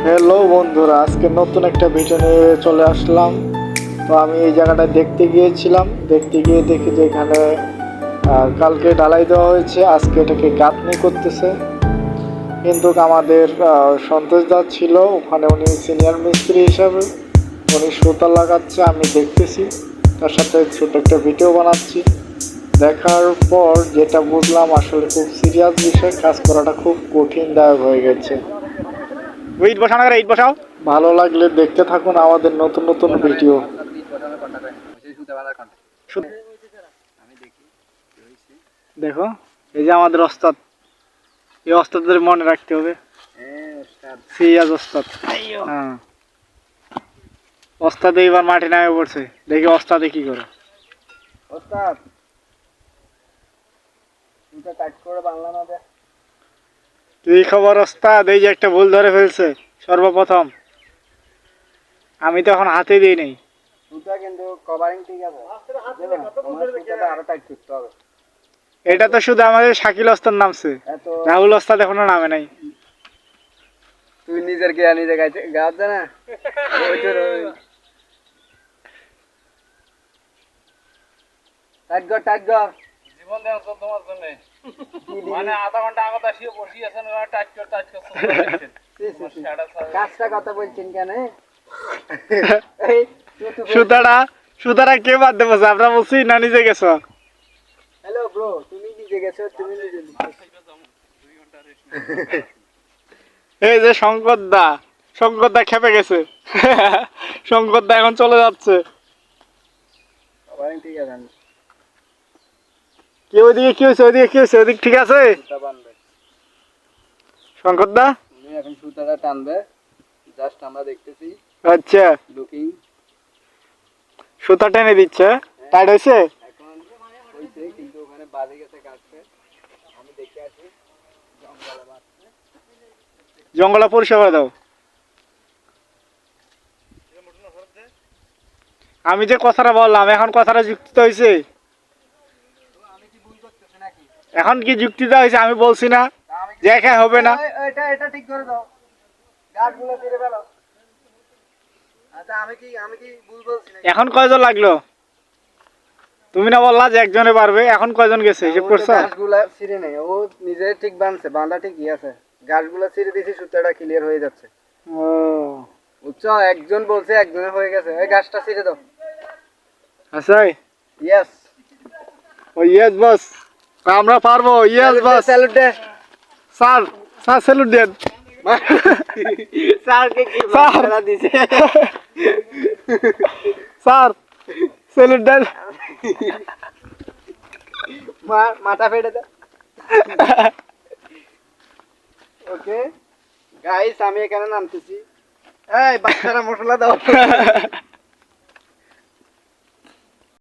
Hello বন্ধুরা, আজকে নতুন একটা ভিডিও নিয়ে চলে আসলাম। তো আমি এই জায়গাটা দেখতে গিয়েছিলাম, দেখতে গিয়ে দেখি যে এখানে কালকে ঢালাই দেওয়া হয়েছে, আজকে এটাকে গাঁথনি করতেছে। কিন্তু আমাদের সন্তোষ দা ছিল ওখানে, উনি সিনিয়র মিস্ত্রি হিসাবে উনি সুতা লাগাচ্ছে, আমি দেখতেছি, তার সাথে ছোট একটা ভিডিও বানাচ্ছি। দেখার পর যেটা বুঝলাম, আসলে খুব সিরিয়াস বিষয়, কাজ করাটা খুব কঠিনদায়ক হয়ে গেছে। ইট বসানো করে ইট বসাও। ভালো লাগলে দেখতে থাকুন আমাদের নতুন নতুন ভিডিও। দেখো, এই যে আমাদের ওস্তাদ, এই ওস্তাদের মনে রাখতে হবে। সিয়াজ ওস্তাদ। হ্যাঁ, ওস্তাদ এইবার মাঠে নামে পড়ছে, দেখি ওস্তাদে কি করে। ওস্তাদ এটা কাট করে বাংলা না দে। কি খবর ওস্তাদ? এই যে একটা ভুল ধরে ফেলছে সর্বপ্রথম, আমি তো এখন হাতে দিই নেই। সুতা কিন্তু কভারিং ঠিক আছে, সুতাটা আরো টাইট করতে হবে। এটা তো শুধু আমাদের শাকিল ওস্তাদ নামছে, রাহুল ওস্তাদ এখনো নামে নাই। তুই নিজের কে নিজে গাইতে গাছ না টাইট কর টাইট কর। জীবন দেন তোমার জন্য, মানে আধা ঘন্টা আগত আসিয়ে বসি আছেন, টাচ কর টাচ কর কাজটা কথা বলছেন কেন? সুতারা সুতারা কে বাদ দেবো? আমরা বলছি না নিজে গেছো? হ্যালো ব্রো, তুমি নিজে গেছো, তুমি নিজে এই যে শঙ্কর দা খেপে গেছে। শঙ্কর দা এখন চলে যাচ্ছে। কভারিং ঠিক আছে। কি ওইদিকে কি হয়েছে? ওইদিকে কি হয়েছে? ওইদিক ঠিক আছে সুতা বানবে শঙ্কর দা? তুমি এখন সুতাটা টানবে, জাস্ট আমরা দেখতেছি। আচ্ছা, লুকিং সুতা টেনে দিচ্ছে, টাইট হয়েছে? এখন হইছে, কিন্তু ওখানে বাজে গেছে কাটছে, আমি দেখে আসি। জঙ্গলে বাজছে, জঙ্গলা পরিষ্কার করে দাও। আমি যে কথাটা বললাম, এখন কথাটা যুক্তি হয়েছে? আমি কি ভুল করতেছি নাকি? এখন কি যুক্তিটা হয়েছে? আমি বলছি না যে একা হবে না। এটা ঠিক করে দাও, গাছগুলো ফিরে ফেলো। আচ্ছা, আমি কি ভুল বলছি নাকি? এখন কয়জন লাগলো? তুমি না বললা যে একজনে পারবে, এখন কয়জন গেছে হিসেব করছো? গাছগুলা ছিঁড়ে নেই, ও নিজে ঠিক বানছে, বাঁধা ঠিকই আছে, গাছগুলা ছিঁড়ে দিয়েছি, সুতাটা ক্লিয়ার হয়ে যাচ্ছে। ও বুঝছো, একজন বলছে একজনের হয়ে গেছে, এই গাছটা ছিঁড়ে দাও। আচ্ছা, ইয়েস, ও ইয়েস বস, আমরা পারবো। ইয়েস বস, স্যালুট দে। স্যার স্যার স্যালুট দেন। স্যারকে কি স্যার। মারা দিছে? স্যার স্যালুট দেন। মাথা ফেটে দে। ওকে গাইস, আমি এখানে নামতেছি। এই বাচ্চারা মশলা দাও।